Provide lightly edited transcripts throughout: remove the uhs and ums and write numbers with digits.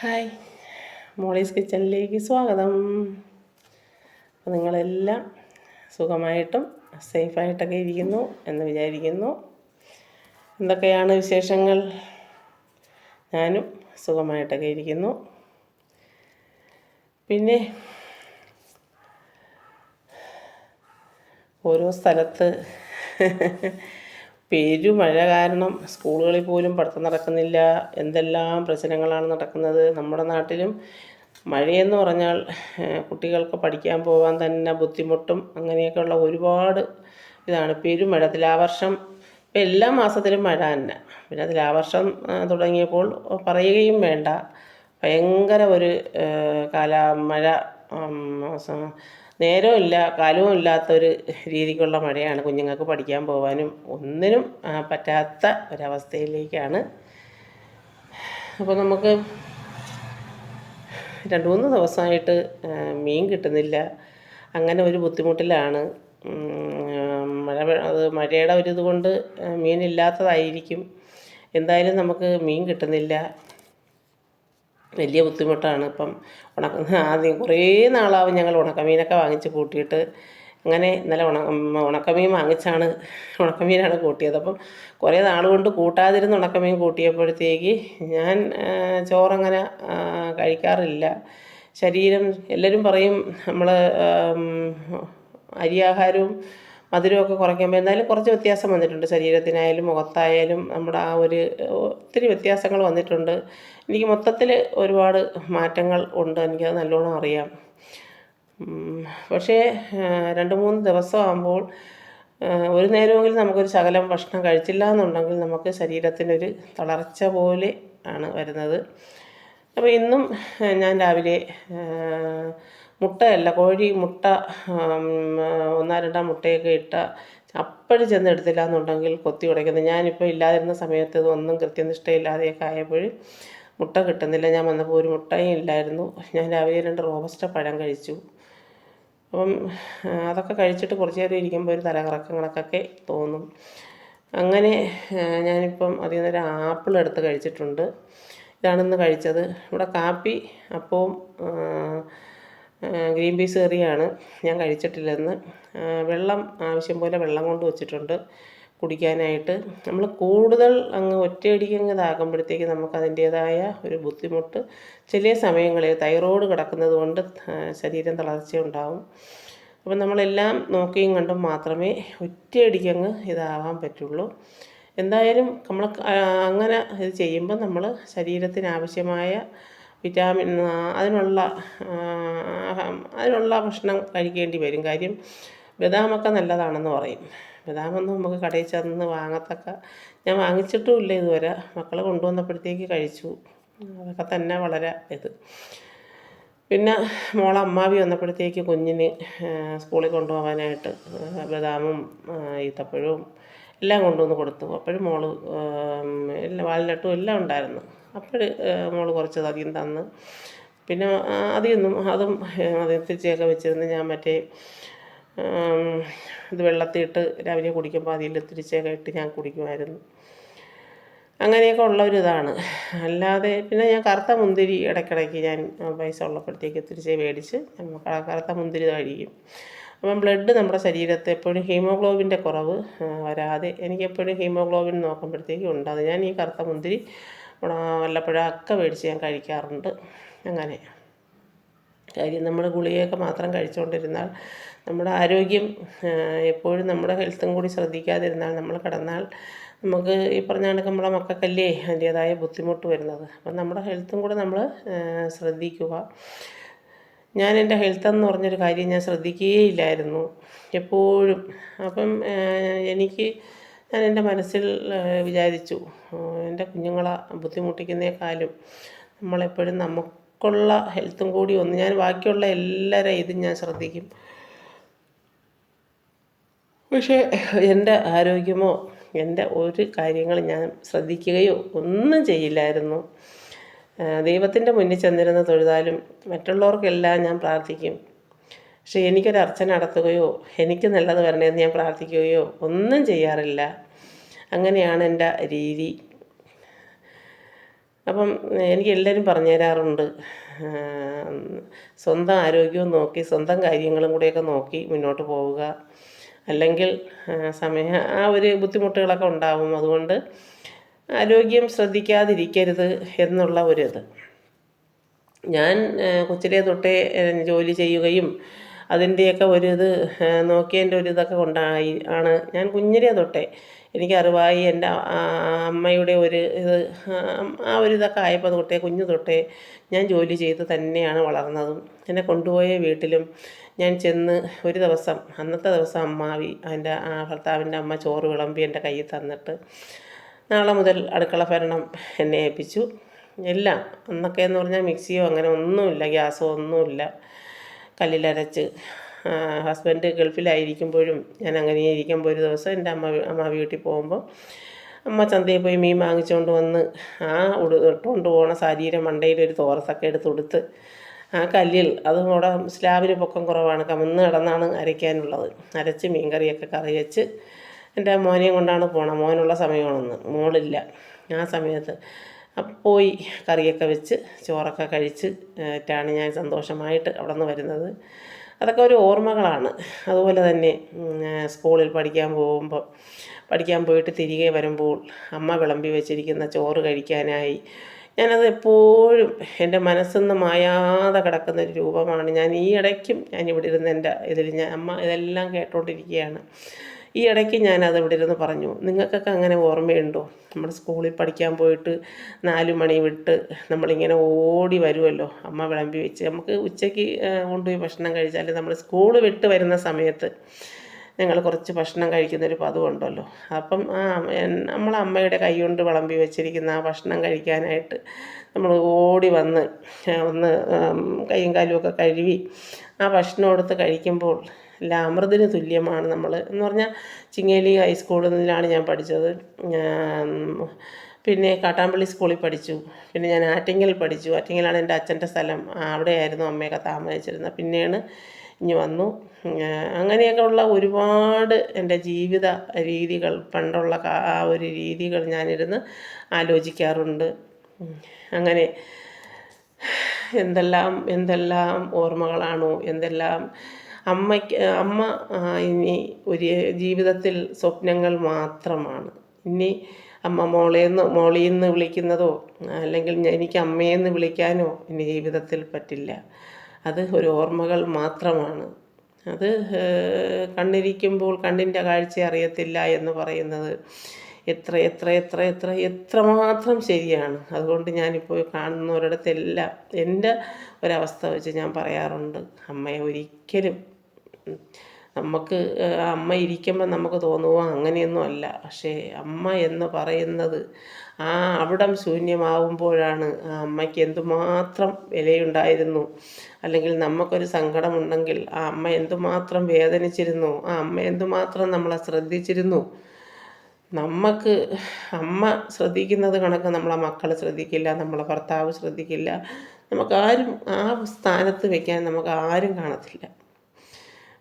Hi, Molly's കിച്ചണിലേക്ക് സ്വാഗതം. അപ്പോൾ നിങ്ങളെല്ലാം സുഖമായിട്ടും സേഫായിട്ടൊക്കെ ഇരിക്കുന്നു എന്ന് വിചാരിക്കുന്നു. എന്തൊക്കെയാണ് വിശേഷങ്ങൾ? ഞാനും സുഖമായിട്ടൊക്കെ ഇരിക്കുന്നു. പിന്നെ ഓരോ സ്ഥലത്ത് പെരുമഴ കാരണം സ്കൂളുകളിൽ പോലും പഠിത്തം നടക്കുന്നില്ല. എന്തെല്ലാം പ്രശ്നങ്ങളാണ് നടക്കുന്നത്. നമ്മുടെ നാട്ടിലും മഴയെന്ന് പറഞ്ഞാൽ കുട്ടികൾക്ക് പഠിക്കാൻ പോകാൻ തന്നെ ബുദ്ധിമുട്ടും അങ്ങനെയൊക്കെയുള്ള ഒരുപാട് ഇതാണ്. പെരുമഴ തുലാവർഷം ഇപ്പം എല്ലാ മാസത്തിലും മഴ തന്നെ. പിന്നെ തുലാവർഷം തുടങ്ങിയപ്പോൾ പറയുകയും വേണ്ട. ഭയങ്കര ഒരു മഴ, നേരവും കാലവും ഇല്ലാത്തൊരു രീതിക്കുള്ള മഴയാണ്. കുഞ്ഞുങ്ങൾക്ക് പഠിക്കാൻ പോകാനും ഒന്നിനും പറ്റാത്ത ഒരവസ്ഥയിലേക്കാണ്. അപ്പോൾ നമുക്ക് 2-3 ദിവസമായിട്ട് മീൻ കിട്ടുന്നില്ല. അങ്ങനെ ഒരു ബുദ്ധിമുട്ടിലാണ്. മഴയുടെ ഒരിത് കൊണ്ട് മീനില്ലാത്തതായിരിക്കും. എന്തായാലും നമുക്ക് മീൻ കിട്ടുന്നില്ല. വലിയ ബുദ്ധിമുട്ടാണ്. ഇപ്പം ആദ്യം കുറേ നാളാവും ഞങ്ങൾ ഉണക്കമീനൊക്കെ വാങ്ങിച്ച് കൂട്ടിയിട്ട്. അങ്ങനെ ഇന്നലെ ഉണക്കമീൻ ഉണക്കമീനാണ് കൂട്ടിയത്. അപ്പം കുറേ നാൾ കൊണ്ട് കൂട്ടാതിരുന്ന് ഉണക്കമീൻ കൂട്ടിയപ്പോഴത്തേക്ക് ഞാൻ ചോറങ്ങനെ കഴിക്കാറില്ല. എല്ലാവരും പറയും നമ്മൾ അരിയാഹാരവും മധുരമൊക്കെ കുറയ്ക്കുമ്പോൾ എന്തായാലും കുറച്ച് വ്യത്യാസം വന്നിട്ടുണ്ട്. ശരീരത്തിനായാലും മുഖത്തായാലും നമ്മുടെ ഒത്തിരി വ്യത്യാസങ്ങൾ വന്നിട്ടുണ്ട്. എനിക്ക് മൊത്തത്തിൽ ഒരുപാട് മാറ്റങ്ങൾ ഉണ്ട്. എനിക്കത് നല്ലോണം അറിയാം. പക്ഷേ 2-3 ദിവസമാകുമ്പോൾ ഒരു നേരമെങ്കിലും നമുക്കൊരു ശകലം ഭക്ഷണം കഴിച്ചില്ല എന്നുണ്ടെങ്കിൽ നമുക്ക് ശരീരത്തിനൊരു തളർച്ച പോലെ ആണ് വരുന്നത്. അപ്പോൾ ഇന്നും ഞാൻ രാവിലെ കോഴി മുട്ട 1-2 മുട്ടയൊക്കെ അപ്പോഴും ചെന്ന് എടുത്തില്ല എന്നുണ്ടെങ്കിൽ കൊത്തി ഉടയ്ക്കുന്നത്. ഞാനിപ്പോൾ ഇല്ലാതിരുന്ന സമയത്ത് ഇതൊന്നും കൃത്യനിഷ്ഠയില്ലാതെയൊക്കെ ആയപ്പോൾ മുട്ട കിട്ടുന്നില്ല. ഞാൻ വന്നപ്പോൾ ഒരു മുട്ടയും ഇല്ലായിരുന്നു. ഞാൻ രാവിലെ 2 റോബസ്റ്റ പഴം കഴിച്ചു. അപ്പം അതൊക്കെ കഴിച്ചിട്ട് കുറച്ച് നേരം ഇരിക്കുമ്പോൾ ഒരു തലകറക്കങ്ങളൊക്കെ തോന്നും. അങ്ങനെ ഞാനിപ്പം അതിൽ നിന്നൊരു ആപ്പിൾ എടുത്ത് കഴിച്ചിട്ടുണ്ട്. ഇതാണിന്ന് കഴിച്ചത്. ഇവിടെ കാപ്പി അപ്പവും ഗ്രീൻ പീസ് കറിയാണ്. ഞാൻ കഴിച്ചിട്ടില്ലെന്ന്. വെള്ളം ആവശ്യം പോലെ വെള്ളം കൊണ്ട് വച്ചിട്ടുണ്ട് കുടിക്കാനായിട്ട്. നമ്മൾ കൂടുതൽ ഒറ്റയടിക്ക് ഇതാക്കുമ്പോഴത്തേക്ക് നമുക്കതിൻ്റേതായ ഒരു ബുദ്ധിമുട്ട് ചില സമയങ്ങളിൽ തൈറോയ്ഡ് കിടക്കുന്നത് കൊണ്ട് ശരീരം തളർച്ചയുണ്ടാവും. അപ്പം നമ്മളെല്ലാം നോക്കിയും കണ്ടും മാത്രമേ ഒറ്റയടിക്കങ്ങ് ഇതാവാൻ പറ്റുള്ളൂ. എന്തായാലും നമ്മൾ അങ്ങനെ ഇത് ചെയ്യുമ്പോൾ നമ്മൾ ശരീരത്തിനാവശ്യമായ വിറ്റാമിൻ അതിനുള്ള ഭക്ഷണം കഴിക്കേണ്ടി വരും. കാര്യം ബദാമൊക്കെ നല്ലതാണെന്ന് പറയും. ബദാമൊന്നും നമുക്ക് കടയിൽ ചെന്ന് ഞാൻ വാങ്ങിച്ചിട്ടുമില്ല ഇതുവരെ. മക്കൾ കൊണ്ടുവന്നപ്പോഴത്തേക്ക് കഴിച്ചു. അതൊക്കെ തന്നെ വളരെ പിന്നെ അമ്മാവി വന്നപ്പോഴത്തേക്ക് കുഞ്ഞിന് സ്കൂളിൽ കൊണ്ടുപോകാനായിട്ട് ബദാമും ഈത്തപ്പഴവും എല്ലാം കൊണ്ടുവന്ന് കൊടുത്തു. അപ്പോഴും വാൽനട്ടും എല്ലാം ഉണ്ടായിരുന്നു. മോൾ കുറച്ച് അധികം തന്ന്. പിന്നെ അതും തിരിച്ചൊക്കെ വെച്ചിരുന്ന് ഞാൻ ഇത് വെള്ളത്തിയിട്ട് രാവിലെ കുടിക്കുമ്പോൾ അതിൽ തിരിച്ചൊക്കെ ഇട്ട് ഞാൻ കുടിക്കുമായിരുന്നു. അങ്ങനെയൊക്കെ ഉള്ളൊരിതാണ്. അല്ലാതെ പിന്നെ ഞാൻ കറുത്ത മുന്തിരി ഇടയ്ക്കിടയ്ക്ക് ഞാൻ പൈസ ഉള്ളപ്പോഴത്തേക്ക് തിരിച്ച് മേടിച്ച് കറുത്ത മുന്തിരി കഴിക്കും. അപ്പം ബ്ലഡ് നമ്മുടെ ശരീരത്തെ എപ്പോഴും ഹീമോഗ്ലോബിൻ്റെ കുറവ് വരാതെ എനിക്കെപ്പോഴും ഹീമോഗ്ലോബിൻ നോക്കുമ്പോഴത്തേക്കും ഉണ്ട്. അത് ഞാൻ ഈ കറുത്ത മുന്തിരി വല്ലപ്പോഴൊക്കെ മേടിച്ച് ഞാൻ കഴിക്കാറുണ്ട്. അങ്ങനെ കാര്യം നമ്മൾ ഗുളികയൊക്കെ മാത്രം കഴിച്ചുകൊണ്ടിരുന്നാൽ നമ്മുടെ ആരോഗ്യം എപ്പോഴും നമ്മുടെ ഹെൽത്തും കൂടി ശ്രദ്ധിക്കാതിരുന്നാൽ നമ്മൾ കിടന്നാൽ നമുക്ക് ഈ പറഞ്ഞ കണക്ക് നമ്മളെ മക്കൾക്കല്ലേ അതിൻ്റേതായ ബുദ്ധിമുട്ട് വരുന്നത്. അപ്പം നമ്മുടെ ഹെൽത്തും കൂടെ നമ്മൾ ശ്രദ്ധിക്കുക. ഞാൻ എൻ്റെ ഹെൽത്തെന്ന് പറഞ്ഞൊരു കാര്യം ഞാൻ ശ്രദ്ധിക്കുകയില്ലായിരുന്നു എപ്പോഴും. അപ്പം ഞാൻ എൻ്റെ മനസ്സിൽ വിചാരിച്ചു, എൻ്റെ കുഞ്ഞുങ്ങളെ ബുദ്ധിമുട്ടിക്കുന്നേക്കാളും നമ്മളെപ്പോഴും നമുക്കുള്ള ഹെൽത്തും കൂടി ഞാൻ ബാക്കിയുള്ള എല്ലാവരും ഇതും ഞാൻ ശ്രദ്ധിക്കും. പക്ഷേ എൻ്റെ ആരോഗ്യമോ എൻ്റെ ഒരു കാര്യങ്ങളും ഞാൻ ശ്രദ്ധിക്കുകയോ ഒന്നും ചെയ്യില്ലായിരുന്നു. ദൈവത്തിൻ്റെ മുന്നിൽ ചെന്നിരുന്ന് തൊഴുതാലും മറ്റുള്ളവർക്കെല്ലാം ഞാൻ പ്രാർത്ഥിക്കും. പക്ഷേ എനിക്കൊരു അർച്ചന നടത്തുകയോ എനിക്ക് നല്ലത് വരണേന്ന് ഞാൻ പ്രാർത്ഥിക്കുകയോ ഒന്നും ചെയ്യാറില്ല. അങ്ങനെയാണ് എൻ്റെ രീതി. അപ്പം എനിക്ക് എല്ലാവരും പറഞ്ഞു തരാറുണ്ട്, സ്വന്തം ആരോഗ്യവും നോക്കി സ്വന്തം കാര്യങ്ങളും കൂടെയൊക്കെ നോക്കി മുന്നോട്ട് പോവുക, അല്ലെങ്കിൽ ആ ഒരു ബുദ്ധിമുട്ടുകളൊക്കെ ഉണ്ടാവും. അതുകൊണ്ട് ആരോഗ്യം ശ്രദ്ധിക്കാതിരിക്കരുത് എന്നുള്ള ഒരിത്. ഞാൻ കൊച്ചിലെ തൊട്ടേ ജോലി ചെയ്യുകയും അതിൻ്റെയൊക്കെ ഒരിത് നോക്കിയതിൻ്റെ ഒരിതൊക്കെ ആണ് ഞാൻ കുഞ്ഞിലേ തൊട്ടേ എനിക്ക് അറിവായി. എൻ്റെ അമ്മയുടെ ഒരു ഇത് ആ ഒരിതൊക്കെ ആയപ്പോൾ തൊട്ടേ കുഞ്ഞു തൊട്ടേ ഞാൻ ജോലി ചെയ്ത് തന്നെയാണ് വളർന്നതും. എന്നെ കൊണ്ടുപോയ വീട്ടിലും ഞാൻ ചെന്ന് ഒരു ദിവസം, അന്നത്തെ ദിവസം അമ്മാവി അതിൻ്റെ ഭർത്താവിൻ്റെ അമ്മ ചോറ് വിളമ്പി എൻ്റെ കയ്യിൽ തന്നിട്ട് നാളെ മുതൽ അടുക്കള ഭരണം എന്നെ ഏൽപ്പിച്ചു. എല്ലാം അന്നൊക്കെ എന്ന് പറഞ്ഞാൽ മിക്സിയോ അങ്ങനെ ഒന്നുമില്ല, ഗ്യാസോ ഒന്നുമില്ല, കല്ലിലരച്ച്. ഹസ്ബൻഡ് ഗൾഫിലായിരിക്കുമ്പോഴും ഞാൻ അങ്ങനെ ഇരിക്കുമ്പോൾ ഒരു ദിവസം എൻ്റെ അമ്മ വീട്ടിൽ പോകുമ്പോൾ അമ്മ ചന്തയിൽ പോയി മീൻ വാങ്ങിച്ചുകൊണ്ട് വന്ന് ആ ഇട്ടുകൊണ്ട് പോണ സാരിയുടെ മണ്ടയിൽ ഒരു തോരത്തൊക്കെ എടുത്തുകൊടുത്ത് ആ കല്ലിൽ, അതും അവിടെ സ്ലാബിന് പൊക്കം കുറവാണ്, കമന്ന് കിടന്നാണ് അരയ്ക്കാനുള്ളത്. അരച്ച് മീൻകറിയൊക്കെ കറി വെച്ച് എൻ്റെ മോനെയും കൊണ്ടാണ് പോകണം. മോനുള്ള സമയമാണെന്ന്, മോളില്ല ആ സമയത്ത്. പോയി കറിയൊക്കെ വെച്ച് ചോറൊക്കെ കഴിച്ചിട്ടാണ് ഞാൻ സന്തോഷമായിട്ട് അവിടെ നിന്ന് വരുന്നത്. അതൊക്കെ ഒരു ഓർമ്മകളാണ്. അതുപോലെ തന്നെ സ്കൂളിൽ പഠിക്കാൻ പോയിട്ട് തിരികെ വരുമ്പോൾ അമ്മ വിളമ്പി വെച്ചിരിക്കുന്ന ചോറ് കഴിക്കാനായി ഞാനത് എപ്പോഴും എൻ്റെ മനസ്സിൽ നിന്ന് മായാതെ കിടക്കുന്നൊരു രൂപമാണ്. ഞാൻ ഈ ഇടയ്ക്കും ഞാനിവിടെ ഇരുന്ന് എൻ്റെ അമ്മ ഇതെല്ലാം കേട്ടോണ്ടിരിക്കുകയാണ്. ഈ ഇടയ്ക്ക് ഞാനത് ഇവിടെ ഇരുന്ന് പറഞ്ഞു, നിങ്ങൾക്കൊക്കെ അങ്ങനെ ഓർമ്മയുണ്ടോ? നമ്മൾ സ്കൂളിൽ പഠിക്കാൻ പോയിട്ട് 4 മണി വിട്ട് നമ്മളിങ്ങനെ ഓടി വരുമല്ലോ, അമ്മ വിളമ്പി വെച്ച് നമുക്ക് ഉച്ചയ്ക്ക് കൊണ്ടുപോയി ഭക്ഷണം കഴിച്ചാൽ നമ്മൾ സ്കൂൾ വിട്ട് വരുന്ന സമയത്ത് ഞങ്ങൾ കുറച്ച് ഭക്ഷണം കഴിക്കുന്നൊരു പതിവുണ്ടല്ലോ. അപ്പം നമ്മൾ അമ്മയുടെ കൈ കൊണ്ട് വിളമ്പി വെച്ചിരിക്കുന്ന ആ ഭക്ഷണം കഴിക്കാനായിട്ട് നമ്മൾ ഓടി വന്ന് ഒന്ന് കൈയും കാലുമൊക്കെ കഴുകി ആ ഭക്ഷണം എടുത്ത് കഴിക്കുമ്പോൾ എല്ലാം അമൃതിന് തുല്യമാണ്. നമ്മൾ എന്ന് പറഞ്ഞാൽ ചിങ്ങേലി ഹൈസ്കൂളിലാണ് ഞാൻ പഠിച്ചത്. പിന്നെ കാട്ടാമ്പള്ളി സ്കൂളിൽ പഠിച്ചു. പിന്നെ ഞാൻ ആറ്റിങ്ങൽ പഠിച്ചു. ആറ്റിങ്ങലാണ് എൻ്റെ അച്ഛൻ്റെ സ്ഥലം. അവിടെയായിരുന്നു അമ്മയൊക്കെ താമസിച്ചിരുന്നത്. പിന്നെയാണ് ഇനി വന്നു. അങ്ങനെയൊക്കെ ഉള്ള ഒരുപാട് എൻ്റെ ജീവിത രീതികൾ, പണ്ടുള്ള ആ ഒരു രീതികൾ ഞാനിരുന്ന് ആലോചിക്കാറുണ്ട്. അങ്ങനെ എന്തെല്ലാം ഓർമ്മകളാണോ, അമ്മ ഇനി ഒരു ജീവിതത്തിൽ സ്വപ്നങ്ങൾ മാത്രമാണ്. ഇനി അമ്മ മോളീന്ന് വിളിക്കുന്നതോ അല്ലെങ്കിൽ എനിക്ക് അമ്മയെന്ന് വിളിക്കാനോ ഇനി ജീവിതത്തിൽ പറ്റില്ല. അത് ഒരു ഓർമ്മകൾ മാത്രമാണ്. അത് കണ്ണിരിക്കുമ്പോൾ കണ്ണിൻ്റെ കാഴ്ച അറിയത്തില്ല എന്ന് പറയുന്നത് എത്രമാത്രം ശരിയാണ്. അതുകൊണ്ട് ഞാനിപ്പോൾ കാണുന്നവരിടത്തെല്ലാം എൻ്റെ ഒരവസ്ഥ വെച്ച് ഞാൻ പറയാറുണ്ട്, അമ്മയെ ഒരിക്കലും നമുക്ക് അമ്മ ഇരിക്കുമ്പോൾ നമുക്ക് തോന്നുമോ അങ്ങനെയൊന്നും അല്ല. പക്ഷേ അമ്മ എന്ന് പറയുന്നത് അവിടം ശൂന്യമാവുമ്പോഴാണ് ആ അമ്മയ്ക്ക് എന്തുമാത്രം വിലയുണ്ടായിരുന്നു. അല്ലെങ്കിൽ നമുക്കൊരു സങ്കടമുണ്ടെങ്കിൽ ആ അമ്മ എന്തുമാത്രം വേദനിച്ചിരുന്നു, ആ അമ്മ എന്തുമാത്രം നമ്മളെ ശ്രദ്ധിച്ചിരുന്നു. നമുക്ക് അമ്മ ശ്രദ്ധിക്കുന്നത് കണക്ക് നമ്മളെ മക്കൾ ശ്രദ്ധിക്കില്ല, നമ്മളെ ഭർത്താവ് ശ്രദ്ധിക്കില്ല. നമുക്കാരും ആ സ്ഥാനത്ത് വയ്ക്കാൻ നമുക്ക് ആരും കാണത്തില്ല.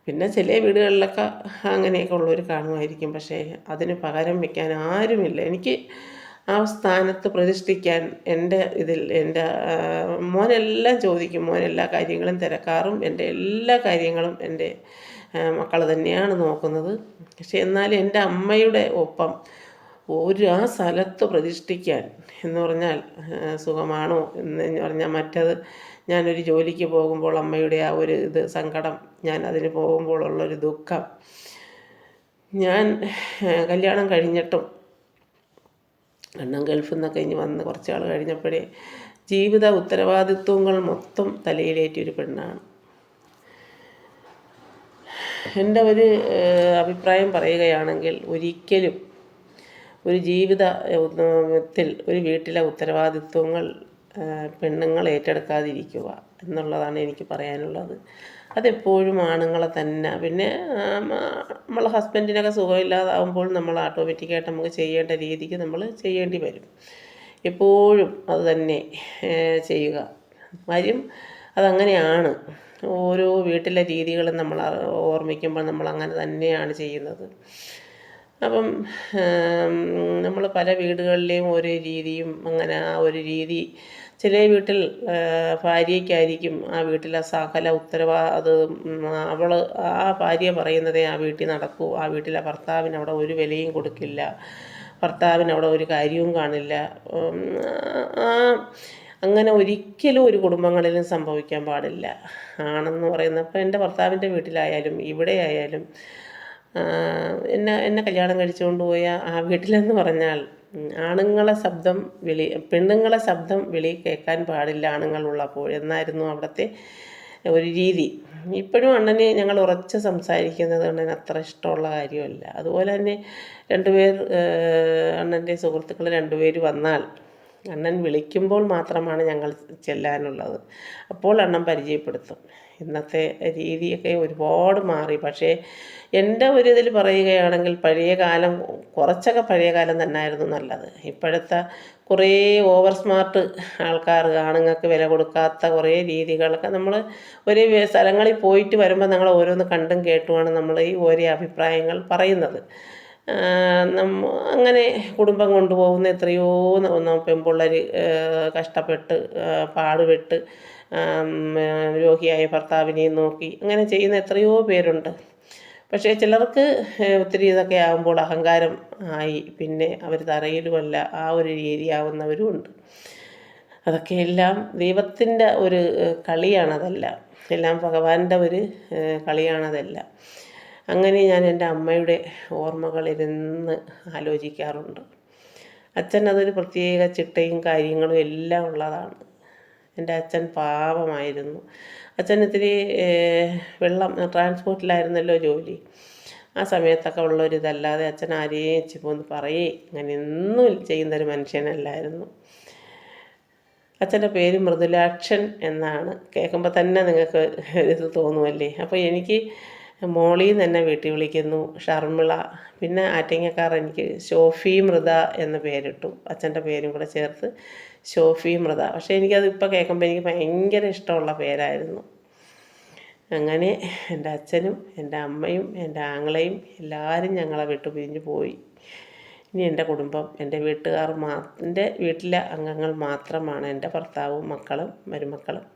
പിന്നെ ചില വീടുകളിലൊക്കെ അങ്ങനെയൊക്കെ ഉള്ളവർ കാണുമായിരിക്കും. പക്ഷേ അതിന് പകരം വയ്ക്കാൻ ആരുമില്ല. എനിക്ക് ആ സ്ഥാനത്ത് പ്രതിഷ്ഠിക്കാൻ എൻ്റെ മോനെല്ലാം ചോദിക്കും, മോനെല്ലാ കാര്യങ്ങളും തിരക്കാറും എൻ്റെ എല്ലാ കാര്യങ്ങളും എൻ്റെ മക്കൾ തന്നെയാണ് നോക്കുന്നത്. പക്ഷെ എന്നാലും എൻ്റെ അമ്മയുടെ ഒപ്പം ആ സ്ഥലത്ത് പ്രതിഷ്ഠിക്കാൻ എന്ന് പറഞ്ഞാൽ സുഖമാണോ എന്ന് പറഞ്ഞാൽ മറ്റത് ഞാനൊരു ജോലിക്ക് പോകുമ്പോൾ അമ്മയുടെ ആ ഒരു സങ്കടം, ഞാൻ അതിന് പോകുമ്പോഴുള്ളൊരു ദുഃഖം, ഞാൻ കല്യാണം കഴിഞ്ഞിട്ടും ഗൾഫിൽ നിന്നൊക്കെ ഇനി വന്ന് കുറച്ച് നാൾ കഴിഞ്ഞപ്പോഴേ ജീവിത ഉത്തരവാദിത്വങ്ങൾ മൊത്തം തലയിലേറ്റൊരു പെണ്ണാണ്. എൻ്റെ ഒരു അഭിപ്രായം പറയുകയാണെങ്കിൽ ഒരിക്കലും ഒരു ജീവിതത്തിൽ ഒരു വീട്ടിലെ ഉത്തരവാദിത്വങ്ങൾ പെണ്ണുങ്ങൾ ഏറ്റെടുക്കാതിരിക്കുക എന്നുള്ളതാണ് എനിക്ക് പറയാനുള്ളത്. അതെപ്പോഴും ആണുങ്ങളെ തന്നെ. പിന്നെ നമ്മളെ ഹസ്ബൻഡിനൊക്കെ സുഖമില്ലാതാവുമ്പോൾ നമ്മൾ ഓട്ടോമാറ്റിക്കായിട്ട് നമുക്ക് ചെയ്യേണ്ട രീതിക്ക് നമ്മൾ ചെയ്യേണ്ടി വരും. എപ്പോഴും അത് തന്നെ ചെയ്യുക വരും. അതങ്ങനെയാണ്. ഓരോ വീട്ടിലെ രീതികളും നമ്മൾ ഓർമ്മിക്കുമ്പോൾ നമ്മൾ അങ്ങനെ തന്നെയാണ് ചെയ്യുന്നത്. അപ്പം നമ്മൾ പല വീടുകളിലെയും ഓരോ രീതിയും അങ്ങനെ ആ ഒരു രീതി ചില വീട്ടിൽ ഭാര്യയ്ക്കായിരിക്കും ആ വീട്ടിലെ സകല അത് അവൾ ആ ഭാര്യ പറയുന്നതേ ആ വീട്ടിൽ നടക്കൂ. ആ വീട്ടിലെ ഭർത്താവിന് അവിടെ ഒരു വിലയും കൊടുക്കില്ല, ഭർത്താവിന് അവിടെ ഒരു കാര്യവും കാണില്ല. ആ അങ്ങനെ ഒരിക്കലും ഒരു കുടുംബങ്ങളിലും സംഭവിക്കാൻ പാടില്ല. ആണെന്ന് പറയുന്നത് ഇപ്പം എൻ്റെ ഭർത്താവിൻ്റെ വീട്ടിലായാലും ഇവിടെ ആയാലും എന്നെ കല്യാണം കഴിച്ചുകൊണ്ട് പോയ ആ വീട്ടിലെന്ന് പറഞ്ഞാൽ ആണുങ്ങളെ ശബ്ദം പെണ്ണുങ്ങളെ ശബ്ദം വിളി കേൾക്കാൻ പാടില്ല ആണുങ്ങളുള്ളപ്പോൾ എന്നായിരുന്നു അവിടുത്തെ ഒരു രീതി. ഇപ്പോഴും അണ്ണനെ ഞങ്ങൾ ഉറച്ച് സംസാരിക്കുന്നത് അണ്ണന് അത്ര ഇഷ്ടമുള്ള കാര്യമല്ല. അതുപോലെ തന്നെ അണ്ണൻ്റെ സുഹൃത്തുക്കൾ രണ്ടുപേർ വന്നാൽ അണ്ണൻ വിളിക്കുമ്പോൾ മാത്രമാണ് ഞങ്ങൾ ചെല്ലാനുള്ളത്. അപ്പോൾ അണ്ണൻ പരിചയപ്പെടുത്തും. ഇന്നത്തെ രീതിയൊക്കെ ഒരുപാട് മാറി. പക്ഷേ എൻ്റെ ഒരു ഇതിൽ പറയുകയാണെങ്കിൽ കുറച്ചൊക്കെ പഴയ കാലം തന്നെയായിരുന്നു നല്ലത്. ഇപ്പോഴത്തെ കുറേ ഓവർ സ്മാർട്ട് ആൾക്കാർ, ആണുങ്ങൾക്ക് വില കൊടുക്കാത്ത കുറേ രീതികളൊക്കെ നമ്മൾ ഒരു സ്ഥലങ്ങളിൽ പോയിട്ട് വരുമ്പോൾ ഞങ്ങൾ ഓരോന്ന് കണ്ടും കേട്ടുമാണ് നമ്മൾ ഈ ഓരോ അഭിപ്രായങ്ങൾ പറയുന്നത്. അങ്ങനെ കുടുംബം കൊണ്ടുപോകുന്ന എത്രയോ പെൺപിള്ളേർ കഷ്ടപ്പെട്ട് പാടുപെട്ട് രോഗിയായ ഭർത്താവിനെയും നോക്കി അങ്ങനെ ചെയ്യുന്ന എത്രയോ പേരുണ്ട്. പക്ഷേ ചിലർക്ക് ഒത്തിരി ഇതൊക്കെ ആകുമ്പോൾ അഹങ്കാരം ആയി പിന്നെ അവർ തറയിലുമല്ല ആ ഒരു രീതിയാവുന്നവരും ഉണ്ട്. അതൊക്കെ എല്ലാം ദൈവത്തിൻ്റെ ഒരു കളിയാണതെല്ലാം, എല്ലാം ഭഗവാന്റെ ഒരു കളിയാണതെല്ലാം. അങ്ങനെ ഞാൻ എൻ്റെ അമ്മയുടെ ഓർമ്മകളിരുന്ന് ആലോചിക്കാറുണ്ട്. അച്ഛൻ അതൊരു പ്രത്യേക ചിട്ടയും കാര്യങ്ങളും എല്ലാം ഉള്ളതാണ്. എൻ്റെ അച്ഛൻ പാവമായിരുന്നു. അച്ഛൻ ഇത്തിരി ട്രാൻസ്പോർട്ടിലായിരുന്നല്ലോ ജോലി. ആ സമയത്തൊക്കെ ഉള്ളൊരിതല്ലാതെ അച്ഛൻ ആരെയും ഇച്ചിപ്പോന്ന് അങ്ങനെ ഒന്നും ചെയ്യുന്നൊരു മനുഷ്യനല്ലായിരുന്നു. അച്ഛൻ്റെ പേര് മൃദുലാക്ഷൻ എന്നാണ്. കേൾക്കുമ്പോൾ തന്നെ നിങ്ങൾക്ക് ഇത് തോന്നുമല്ലേ. അപ്പോൾ എനിക്ക് മോളിൽ നിന്ന് തന്നെ വീട്ടിൽ വിളിക്കുന്നു ഷർമിള. പിന്നെ ആറ്റിങ്ങക്കാർ എനിക്ക് ഷോഫി മൃത എന്ന് പേരിട്ടു. അച്ഛൻ്റെ പേരും കൂടെ ചേർത്ത് ഷോഫി മൃത. പക്ഷേ എനിക്കത് ഇപ്പോൾ കേൾക്കുമ്പോൾ എനിക്ക് ഭയങ്കര ഇഷ്ടമുള്ള പേരായിരുന്നു. അങ്ങനെ എൻ്റെ അച്ഛനും എൻ്റെ അമ്മയും എൻ്റെ ആങ്ങളയും എല്ലാവരും ഞങ്ങളെ വിട്ടു പിരിഞ്ഞു പോയി. ഇനി എൻ്റെ കുടുംബം, എൻ്റെ വീട്ടിലെ അംഗങ്ങൾ മാത്രമാണ് എൻ്റെ ഭർത്താവും മക്കളും മരുമക്കളും.